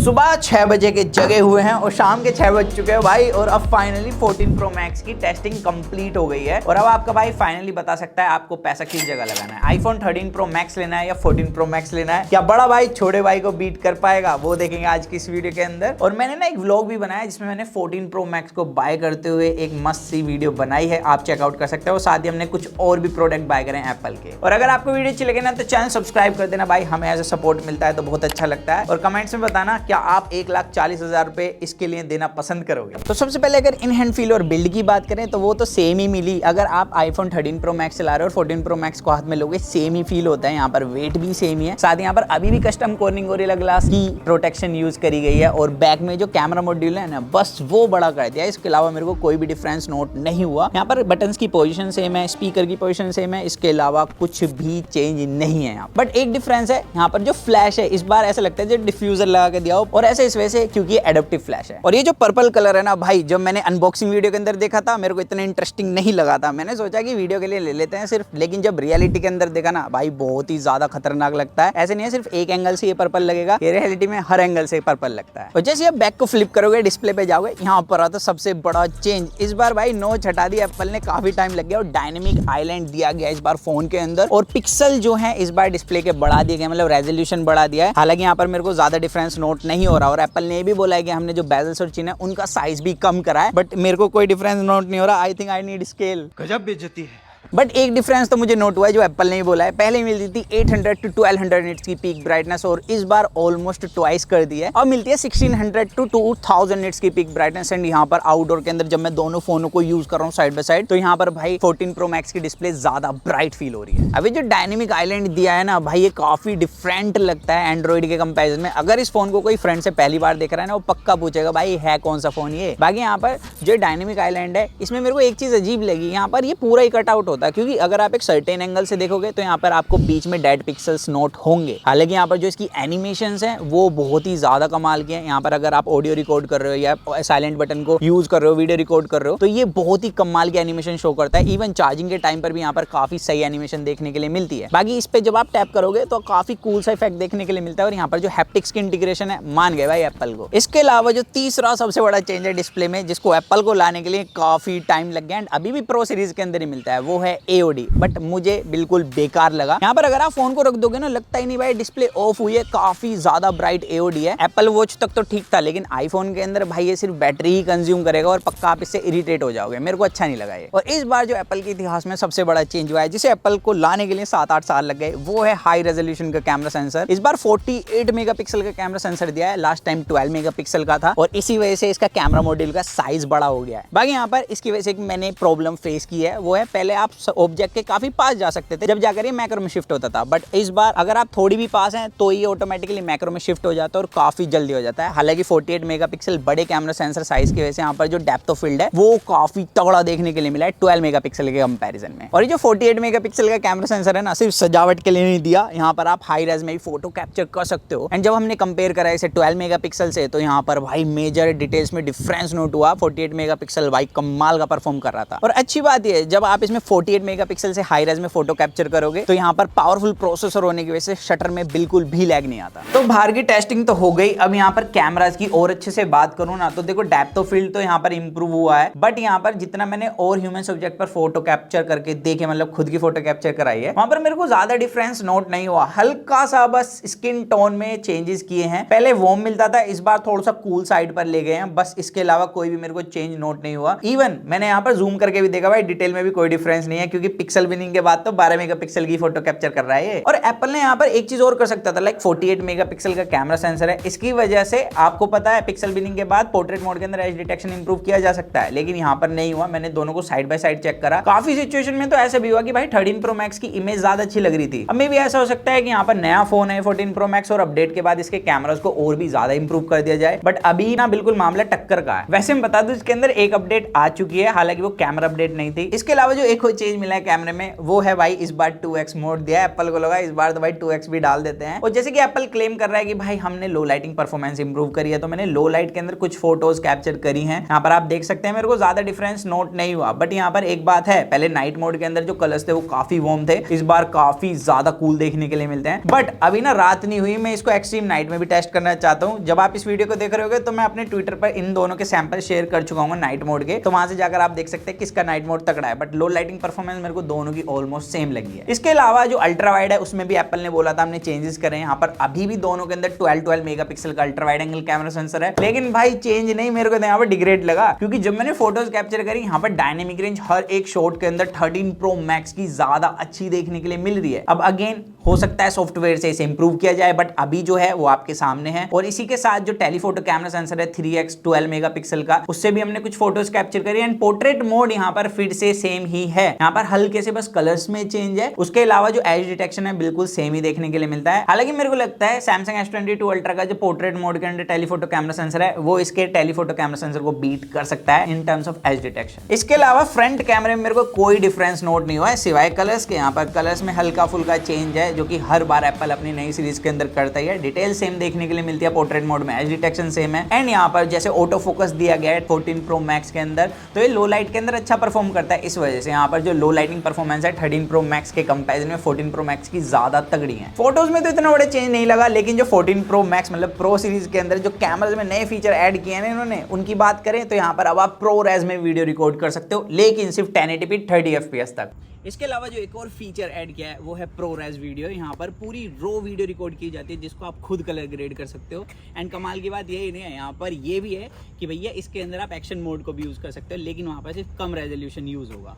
सुबह 6 बजे के जगे हुए हैं और शाम के 6 बज चुके हैं भाई। और अब फाइनली 14 Pro Max की टेस्टिंग कंप्लीट हो गई है और अब आपका भाई फाइनली बता सकता है आपको पैसा किस जगह लगाना है। iPhone 13 Pro Max लेना है या 14 Pro Max लेना है। क्या बड़ा भाई छोटे भाई को बीट कर पाएगा, वो देखेंगे आज की इस वीडियो के अंदर। और मैंने ना एक व्लॉग भी बनाया जिसमें मैंने 14 Pro Max को बाय करते हुए एक मस्त सी वीडियो बनाई है, आप चेकआउट कर सकते हो। साथ ही हमने कुछ और भी प्रोडक्ट बाय करे हैं एप्पल के। और अगर आपको वीडियो अच्छी लगे ना तो चैनल सब्सक्राइब कर देना भाई, हमें ऐसा सपोर्ट मिलता है तो बहुत अच्छा लगता है। और कमेंट्स में बताना क्या आप 1,40,000 रुपए इसके लिए देना पसंद करोगे। तो सबसे पहले अगर इन हैंड फील और बिल्ड की बात करें तो वो तो सेम ही मिली। अगर आप iPhone 13 Pro Max चला रहे हो और 14 Pro Max को हाथ में लोगे सेम ही फील होता है। यहाँ पर वेट भी सेम ही है, साथ ही यहाँ पर अभी भी कस्टम कॉर्निंग गोरिल्ला ग्लास की प्रोटेक्शन यूज करी गई है। और बैक में जो कैमरा मॉड्यूल है ना बस वो बड़ा कर दिया है, इसके अलावा मेरे को कोई भी डिफरेंस नोट नहीं हुआ। यहाँ पर बटन्स की पोजीशन सेम है, स्पीकर की पोजीशन सेम है, इसके अलावा कुछ भी चेंज नहीं है यहाँ। बट एक डिफरेंस है यहाँ पर जो फ्लैश है इस बार ऐसा लगता है जो डिफ्यूजर लगा के दिया हो, और ऐसे इस वजह से क्योंकि एडप्टिव फ्लैश है। और ये जो पर्पल कलर है ना भाई, जब मैंने अनबॉक्सिंग वीडियो के अंदर देखा था मेरे को इतना इंटरेस्टिंग नहीं लगा था। मैंने सोचा कि वीडियो के लिए ले लेते हैं सिर्फ, लेकिन जब रियलिटी के अंदर देखा ना भाई बहुत ही ज्यादा खतरनाक लगता है। ऐसे नहीं है सिर्फ एक एंगल से ये पर्पल लगेगा, ये रियलिटी में हर एंगल से पर्पल लगता है। और जैसे आप बैक को फ्लिप करोगे डिस्प्ले पे जाओगे, यहाँ पर आता सबसे बड़ा चेंज। इस बार भाई नोच हटा दी एप्पल ने, काफी टाइम लग गया। और डायनेमिक आइलैंड दिया गया इस बार फोन के अंदर, और पिक्सल जो है इस बार डिस्प्ले के बढ़ा दिए गए, मतलब रेजोल्यूशन बढ़ा दिया है। हालांकि यहाँ पर मेरे को ज्यादा डिफरेंस नोट नहीं हो रहा। और एप्पल ने भी बोला है कि हमने जो बेजल्स और चिन है उनका साइज भी कम करा है, बट मेरे को कोई डिफरेंस नोट नहीं हो रहा। I think I need scale. गजब बेइज्जती है। बट एक डिफरेंस तो मुझे नोट हुआ है जो एप्पल ने ही बोला है। पहले मिलती थी 800 to 1200 निट्स की पीक ब्राइटनेस, और इस बार ऑलमोस्ट ट्वाइस कर दी है। अब मिलती है 1600 to 2000 निट्स की पीक ब्राइटनेस। एंड यहाँ पर आउटडोर के अंदर जब मैं दोनों फोनों को यूज कर रहा हूँ साइड बाय साइड, तो यहाँ पर भाई 14 Pro Max की डिस्प्ले ज्यादा ब्राइट फील हो रही है। अभी जो डायनेमिक आइलैंड दिया है ना भाई, ये काफी डिफरेंट लगता है एंड्रॉइड के कंपेरिजन में। अगर इस फोन को कोई फ्रेंड से पहली बार देख रहा है ना, वो पक्का पूछेगा भाई है कौन सा फोन ये। बाकी यहाँ पर जो डायनेमिक आइलैंड है इसमें मेरे को एक चीज अजीब लगी, यहाँ पर ये पूरा ही कट आउट होता है। क्योंकि अगर आप एक सर्टेन एंगल से देखोगे तो यहाँ पर आपको बीच में डेड पिक्सेल्स नोट होंगे। हालांकि यहाँ पर जो इसकी एनिमेशंस हैं वो बहुत ही ज्यादा कमाल के हैं। यहाँ पर अगर आप ऑडियो रिकॉर्ड कर रहे हो या साइलेंट बटन को यूज कर रहे हो, वीडियो रिकॉर्ड कर रहे हो, तो ये बहुत ही कमाल की एनिमेशन शो करता है। इवन चार्जिंग के टाइम पर भी यहाँ पर काफी सही एनिमेशन देखने के लिए मिलती है। बाकी इस पे जब आप टैप करोगे तो काफी कूल सा इफेक्ट देखने के लिए मिलता है। और यहाँ पर जो हैप्टिक्स की इंटीग्रेशन है, मान गए भाई एप्पल को। इसके अलावा जो तीसरा सबसे बड़ा चेंज है डिस्प्ले में, जिसको एप्पल को लाने के लिए काफी टाइम लग गया एंड अभी भी प्रो सीरीज के अंदर ही मिलता है, वो है AOD। बट मुझे बिल्कुल बेकार लगा। यहाँ पर अगर आप फोन को रख दोगे ना, लगता ही नहीं भाई डिस्प्ले ऑफ हुई है। काफी ज्यादा ब्राइट AOD है। एप्पल वॉच तक तो ठीक था, लेकिन आईफोन के अंदर भाई ये सिर्फ बैटरी ही कंज्यूम करेगा और पक्का आप इससे इरिटेट हो जाओगे। मेरे को अच्छा नहीं लगा ये। और इस बार जो एप्पल के इतिहास में सबसे बड़ा चेंज हुआ है, जिसे एप्पल को लाने के लिए 7-8 साल लग गए, वो है हाई रेजोल्यूशन का कैमरा सेंसर। इस बार 48 मेगापिक्सल का कैमरा सेंसर दिया है, लास्ट टाइम 12 मेगापिक्सल का था, और इसी वजह से इसका कैमरा मॉड्यूल का साइज बड़ा हो गया है। बाकी यहाँ पर इसकी वजह से मैंने प्रॉब्लम फेस की है, वो है पहले आप ऑब्जेक्ट के काफी पास जा सकते थे जब जाकर ये मैक्रो में शिफ्ट होता था। बट इस बार अगर आप थोड़ी भी पास हैं तो ये ऑटोमेटिकली मैक्रो में शिफ्ट हो जाता है और काफी जल्दी हो जाता है। हालांकि 48 मेगापिक्सल बड़े कैमरा सेंसर साइज की वजह से यहाँ पर जो डेप्थ ऑफ फील्ड है वो काफी तगड़ा देखने के लिए मिला है 12 मेगापिक्सल के कंपैरिजन में। और ये जो 48 मेगापिक्सल का कैमरा सेंसर है ना, सिर्फ सजावट के लिए नहीं दिया, यहाँ पर आप हाई रेज में भी फोटो कैप्चर कर सकते हो। एंड जब हमने कंपेयर करा इसे 12 मेगापिक्सल से, तो यहाँ पर भाई मेजर डिटेल्स में डिफरेंस नोट हुआ। 48 मेगापिक्सल भाई कमाल का परफॉर्म कर रहा था। और अच्छी बात ये, जब आप इसमें 48 मेगापिक्सल से हाई रेज में फोटो कैप्चर करोगे तो यहाँ पर पावरफुल प्रोसेसर होने की वजह से शटर में बिल्कुल भी लैग नहीं आता। तो बाहर की टेस्टिंग तो हो गई। अब यहाँ पर कैमरास की और अच्छे से बात करूँ ना, तो देखो डेप्थ ऑफ फील्ड तो यहाँ पर इंप्रूव हुआ है। बट यहाँ पर जितना मैंने और ह्यूमन सब्जेक्ट पर फोटो कैप्चर करके देखे, मतलब खुद की फोटो कैप्चर कराई है, वहां पर मेरे को ज्यादा डिफरेंस नोट नहीं हुआ। हल्का सा बस स्किन टोन में चेंजेस किए हैं। पहले वार्म मिलता था, इस बार थोड़ा सा कूल साइड पर ले गए हैं, बस इसके अलावा कोई भी मेरे को चेंज नोट नहीं हुआ। इवन मैंने यहाँ पर जूम करके भी देखा भाई, डिटेल में भी कोई डिफरेंस नहीं है, क्योंकि पिक्सल बिनिंग के बाद तो 12 मेगापिक्सल की फोटो कैप्चर कर रहा है। और एप्पल ने यहाँ पर एक चीज और कर सकता था, लाइक 48 मेगापिक्सल का कैमरा सेंसर है, इसकी वजह से आपको पता है पिक्सल बिनिंग के बाद पोर्ट्रेट मोड के अंदर एज डिटेक्शन इंप्रूव किया जा सकता है, लेकिन यहाँ पर नहीं हुआ। मैंने दोनों को साइड बाय साइड चेक करा, काफी सिचुएशन में तो ऐसा भी हुआ कि भाई 13 Pro Max की इमेज ज्यादा अच्छी लग रही थी। अब मे भी ऐसा हो सकता है कि यहाँ पर नया फोन है 14 Pro Max और अपडेट के बाद इसके कैमरास को और भी ज्यादा इंप्रूव कर दिया जाए। बट अभी ना बिल्कुल मामला टक्कर का है। वैसे मैं बता दूं इसके अंदर एक अपडेट आ चुकी है, हालांकि वो कैमरा अपडेट नहीं थी। इसके अलावा जो एक चेंज मिला है कैमरे में वो है भाई इस बार 2x मोड दिया है एप्पल को, लगा इस बार तो भाई 2x भी डाल देते हैं। और जैसे कि एप्पल क्लेम कर रहा है कि भाई हमने लो लाइटिंग परफॉर्मेंस इंप्रूव करी है, तो मैंने लो लाइट के अंदर कुछ फोटोज कैप्चर करी हैं। यहाँ पर आप देख सकते हैं मेरे को ज्यादा डिफरेंस नोट नहीं हुआ, बट यहाँ पर एक बात है, पहले नाइट मोड के अंदर जो कलर्स थे वो काफी वार्म थे, इस बार काफी ज्यादा कूल देखने के लिए मिलते हैं। बट अभी ना रात नहीं हुई, मैं इसको एक्सट्रीम नाइट में भी टेस्ट करना चाहता हूँ। जब आप इस वीडियो को देख रहे होगे तो मैं अपने ट्विटर पर इन दोनों के सैंपल शेयर कर चुका हूँ नाइट मोड के, तो वहां से जाकर आप देख सकते हैं किसका नाइट मोड तगड़ा है। बट लो लाइटिंग परफॉर्मेंस मेरे को दोनों की ऑलमोस्ट सेम लगी है। इसके अलावा जो अल्ट्रा वाइड है उसमें भी एप्पल ने बोला था हमने चेंजेस करे हैं। यहाँ पर अभी भी दोनों के अंदर 12 मेगापिक्सल का ultra wide angle camera sensor है, लेकिन भाई चेंज नहीं, मेरे को यहाँ पर डिग्रेड लगा, क्योंकि जब मैंने फोटोज कैप्चर करी यहाँ पर डायनेमिक रेंज हर एक शॉट के अंदर 13 प्रो मैक्स की ज्यादा अच्छी देखने के लिए मिल रही है। अब अगेन हो सकता है सॉफ्टवेयर से इसे इंप्रूव किया जाए, बट अभी जो है वो आपके सामने है। और इसी के साथ जो टेलीफोटो कैमरा सेंसर है 3x 12 मेगापिक्सल का, उससे भी हमने कुछ फोटोज कैप्चर करी एंड पोर्ट्रेट मोड यहाँ पर फिर से सेम ही है। यहाँ पर हल्के से बस कलर्स में चेंज है, उसके अलावा जो एज डिटेक्शन है बिल्कुल सेम ही देखने के लिए मिलता है। हालांकि मेरे को लगता है Samsung S22 अल्ट्रा का जो पोर्ट्रेट मोड के अंदर टेलीफोटो कैमरा सेंसर है वो इसके टेलीफोटो कैमरा सेंसर को बीट कर सकता है in terms of as detection. इसके अलावा फ्रंट कैमरे में मेरे को कोई डिफरेंस नोट नहीं हुआ है सिवाय कलर्स के। यहाँ पर कलर्स में हल्का फुल्का चेंज है, जो कि हर बार एप्पल अपनी नई सीरीज के अंदर करता ही है। डिटेल सेम देखने के लिए मिलती है पोर्ट्रेट मोड में, एज डिटेक्शन सेम है। एंड यहाँ पर जैसे ऑटो फोकस दिया गया है 14 प्रो मैक्स के अंदर, तो ये लो लाइट के अंदर अच्छा परफॉर्म करता है। इस वजह से यहाँ पर जो लो लाइटिंग परफॉर्मेंस है 13 प्रो मैक्स के कंपैरिजन में 14 प्रो मैक्स की ज्यादा तगड़ी है। फोटोज में तो इतना बड़ा चेंज नहीं लगा, लेकिन जो 14 प्रो मैक्स मतलब प्रो सीरीज के अंदर जो कैमराज में नए फीचर ऐड किए हैं इन्होंने, उनकी बात करें तो यहाँ पर अब आप प्रो रेज में वीडियो रिकॉर्ड कर सकते हो, लेकिन सिर्फ 1080p 30 FPS तक। इसके अलावा जो एक और फीचर ऐड किया है वो है प्रो रेज वीडियो। यहाँ पर पूरी रो वीडियो रिकॉर्ड की जाती है जिसको आप खुद कलर ग्रेड कर सकते हो। एंड कमाल की बात यही नहीं है, यहाँ पर ये भी है कि भैया इसके अंदर आप एक्शन मोड को भी यूज कर सकते हो, लेकिन वहाँ पर सिर्फ कम रेजोल्यूशन यूज होगा।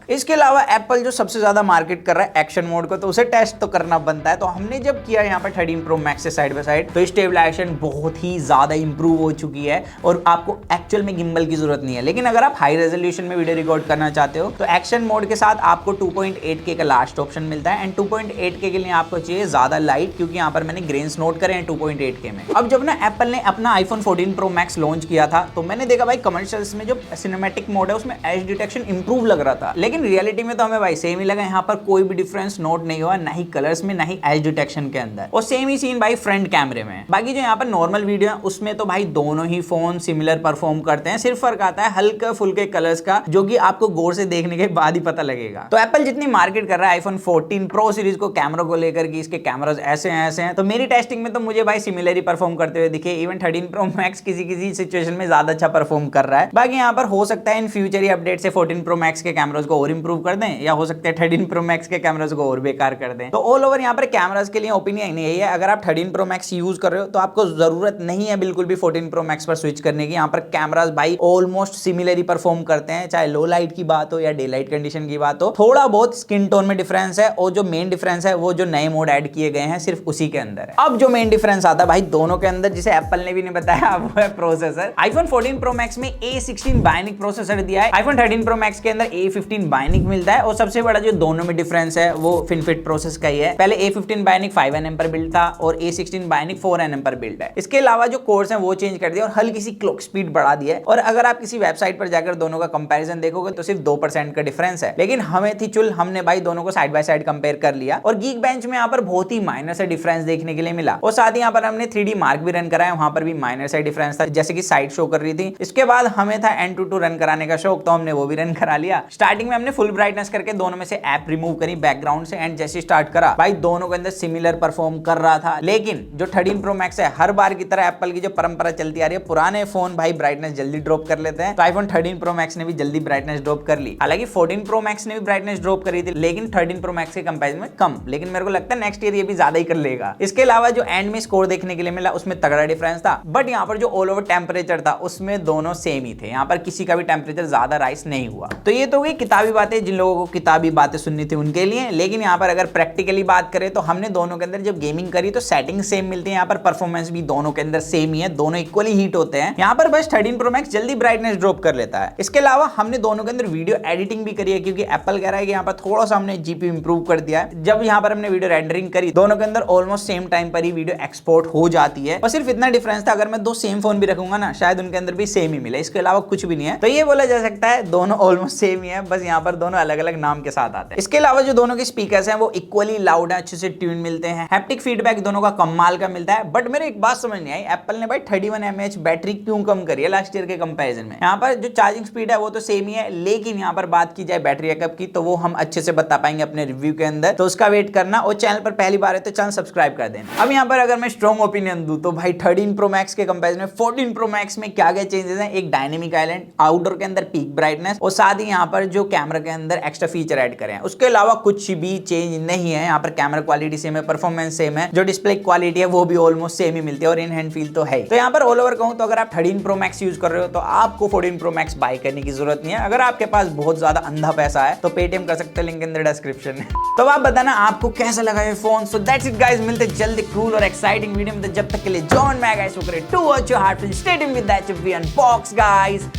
इसके अलावा एप्पल जो सबसे ज्यादा मार्केट कर रहा है एक्शन मोड को, तो उसे टेस्ट तो करना बनता है। तो हमने जब किया यहाँ पर 13 प्रो मैक्स से साइड बाय साइड, तो स्टेबलाइजेशन बहुत ही ज्यादा इंप्रूव हो चुकी है और आपको एक्चुअल में गिम्बल की जरूरत नहीं है। लेकिन अगर आप हाई रेजोल्यूशन में वीडियो रिकॉर्ड करना चाहते हो तो एक्शन मोड के साथ आपको 2.8K का लास्ट ऑप्शन मिलता है। एंड 2.8K के लिए आपको चाहिए ज्यादा लाइट, क्योंकि यहाँ पर मैंने ग्रेन्स नोट करे हैं 2.8K में। अब जब ना एप्पल ने अपना iPhone 14 प्रो मैक्स लॉन्च किया था, तो मैंने देखा भाई कमर्शियल्स में जो सिनेमैटिक मोड है उसमें एज डिटेक्शन इंप्रूव लग रहा था, लेकिन रियलिटी में तो भाई सेम ही लगा। यहाँ पर कोई भी डिफरेंस नोट नहीं हुआ, ना ही कलर्स में ना ही एज डिटेक्शन के अंदर, और सेम ही सीन भाई फ्रंट कैमरे में। बाकी जो यहाँ पर नॉर्मल वीडियो है उसमें तो भाई दोनों ही फोन सिमिलर परफॉर्म करते हैं, सिर्फ फर्क आता है हल्के फुल्के कलर्स का, जो कि आपको गौर से देखने के बाद ही पता लगेगा। तो एप्पल जितनी मार्केट कर रहा है iPhone 14 प्रो सीरीज को कैमरा को लेकर कि इसके कैमरास ऐसे हैं, तो मेरी टेस्टिंग में तो मुझे भाई सिमिलर ही परफॉर्म करते हुए दिखे। इवन 13 प्रो मैक्स किसी सिचुएशन में ज्यादा अच्छा परफॉर्म कर रहा है। बाकी यहाँ पर हो सकता है इन फ्यूचर ही अपडेट से 14 प्रो मैक्स के कैमरास को और इंप्रूव कर दें, या हो सकता है 13 प्रो मैक्स के कैमरास को और बेकार कर दें। तो ऑल ओवर यहाँ पर कैमरास के लिए ओपिनियन यही है, अगर आप 13 प्रो मैक्स यूज कर रहे हो तो आपको जरूरत नहीं है बिल्कुल भी 14 प्रो मैक्स पर स्विच करने की। यहाँ पर कैमरास भाई ऑलमोस्ट सिमिलर ही परफॉर्म करते हैं, चाहे लो लाइट की बात हो या डे लाइट कंडीशन की बात हो। थोड़ा बहुत स्किन टोन में डिफरेंस है, और जो मेन डिफरेंस है वो जो नए मोड ऐड किए गए हैं सिर्फ उसी के अंदर है। अब जो मेन डिफरेंस आता है भाई दोनों के अंदर, जिसे एप्पल ने भी नहीं बताया, वो है प्रोसेसर। iPhone 14 प्रो मैक्स में A16 बायोनिक प्रोसेसर दिया है, iPhone 13 प्रो मैक्स के अंदर A15 बायोनिक मिलता है। और सबसे बड़ा जो दोनों में डिफरेंस है वो FinFET प्रोसेस का ही है। पहले A15 बायोनिक 5nm पर बिल्ड था और A16 बायोनिक 4nm पर बिल्ड है। इसके अलावा जो कोर्स हैं वो चेंज कर दिया और हल्की सी क्लॉक स्पीड बढ़ा दी है। और अगर आप किसी वेबसाइट पर जाकर दोनों का कंपैरिजन देखोगे तो सिर्फ 2% का डिफरेंस है, लेकिन हमें थी चुल, हमने भाई दोनों को साइड बाय साइड कंपेयर कर लिया और गीक बेंच में यहाँ पर बहुत ही माइनर से डिफरेंस देखने के लिए मिला। और साथ ही यहाँ पर हमने 3D मार्क भी रन कराया, वहां पर भी माइनर से डिफरेंस था, जैसे कि साइड शो कर रही थी। इसके बाद हमें था N22 रन कराने का शौक, तो हमने वो भी रन करा लिया। स्टार्टिंग में हमने फुल ब्राइटनेस करके दोनों में से ऐप रिमूव करी बैकग्राउंड से, एंड जैसे स्टार्ट करा भाई दोनों के अंदर सिमिलर परफॉर्म कर रहा था। लेकिन जो 13 प्रो मैक्स है, हर बार की तरह एप्पल की जो परंपरा चलती आ रही है, पुराने फोन भाई ब्राइटनेस जल्दी ड्रॉप कर लेते हैं, तो iPhone 13 प्रो मैक्स ने भी जल्दी ब्राइटनेस ड्रॉप कर ली। हालांकि 14 प्रो मैक्स ने भी ब्राइटनेस ड्रॉप करी थी, लेकिन 13 प्रो मैक्स के कंपैरिजन में कम। लेकिन मेरे को लगता है नेक्स्ट ईयर ये भी ज्यादा ही कर लेगा। इसके अलावा जो एंड में स्कोर देखने के लिए मिला उसमें तगड़ा डिफरेंस था, बट यहाँ पर जो ऑल ओवर टेम्परेचर था उसमें दोनों सेम ही थे। यहाँ पर किसी का भी टेम्परेचर ज्यादा राइज नहीं हुआ। तो ये तो गई किताबी बातें, जिन लोगों को किताबी बातें सुननी थी उनके लिए। लेकिन यहाँ पर अगर प्रैक्टिकली बात करें तो हमने दोनों के अंदर जब गेमिंग करी तो सेटिंग सेम मिलती है, यहाँ पर परफॉर्मेंस भी दोनों के अंदर सेम ही है, दोनों इक्वली हीट होते हैं। यहाँ पर बस 13 प्रो मैक्स जल्दी ब्राइटनेस ड्रॉप कर लेता है। इसके अलावा हमने दोनों के अंदर वीडियो एडिटिंग भी करी है, क्योंकि एप्पल कह रहा है कि यहाँ पर थोड़ा सा हमने जीपी इंप्रूव कर दिया है। जब यहाँ पर हमने वीडियो रेंडरिंग करी, दोनों के अंदर ऑलमोस्ट सेम टाइम पर ही वीडियो एक्सपोर्ट हो जाती है। और सिर्फ इतना डिफरेंस था, अगर मैं दो सेम फोन भी रखूंगा ना, शायद उनके अंदर भी सेम ही मिले, इसके अलावा कुछ भी नहीं है। तो ये बोला जा सकता है दोनों ऑलमोस्ट सेम ही है, बस यहाँ यहाँ पर दोनों अलग अलग नाम के साथ आते हैं। इसके अलावा जो दोनों के स्पीकर्स हैं वो इक्वली लाउड है, अच्छे से ट्यून मिलते हैं, हैप्टिक फीडबैक दोनों का कमाल का मिलता है। बट मेरे एक बात समझ नहीं आई, एप्पल ने भाई 31 mAh बैटरी क्यों कम करी है लास्ट ईयर के कंपैरिजन में। यहाँ पर जो चार्जिंग स्पीड है वो तो सेम ही है, लेकिन यहाँ पर बात की जाए बैटरी बैकअप की तो वो हम अच्छे से बता पाएंगे अपने रिव्यू के अंदर, तो उसका वेट करना। और चैनल पर पहली बार है तो चैनल सब्सक्राइब कर देना। अब यहाँ पर अगर मैं स्ट्रॉन्ग ओपिनियन दूं तो भाई 13 Pro Max के कंपैरिजन में 14 Pro Max में क्या क्या चेंजेस हैं। एक डायनेमिक आइलैंड, आउटडोर के अंदर पीक ब्राइटनेस, और साथ ही यहाँ पर जो कैमरा के अंदर एक्स्ट्रा फीचर ऐड करें हैं। उसके अलावा कुछ भी चेंज नहीं है। यहाँ पर कैमरा क्वालिटी सेम है, परफॉर्मेंस सेम है, जो डिस्प्ले क्वालिटी है वो भी ऑलमोस्ट सेम ही मिलती है, और इन हैंड फील तो है। तो यहाँ पर ऑल ओवर कहूँ तो अगर आप 13 Pro Max यूज कर रहे हो तो आपको 14 Pro Max बाय करने की जरूरत नहीं है। अगर आपके पास बहुत ज्यादा अंधा पैसा है तो पेटीएम कर सकते हैं, लिंक इन द डिस्क्रिप्शन में। तो आप बताना आपको कैसा लगा ये phone. So that's it guys, मिलते जल्दी कूल और एक्साइटिंग वीडियो में। जब तक के लिए जॉन मैं guys, to watch your heart, stay tuned with that we unbox guys.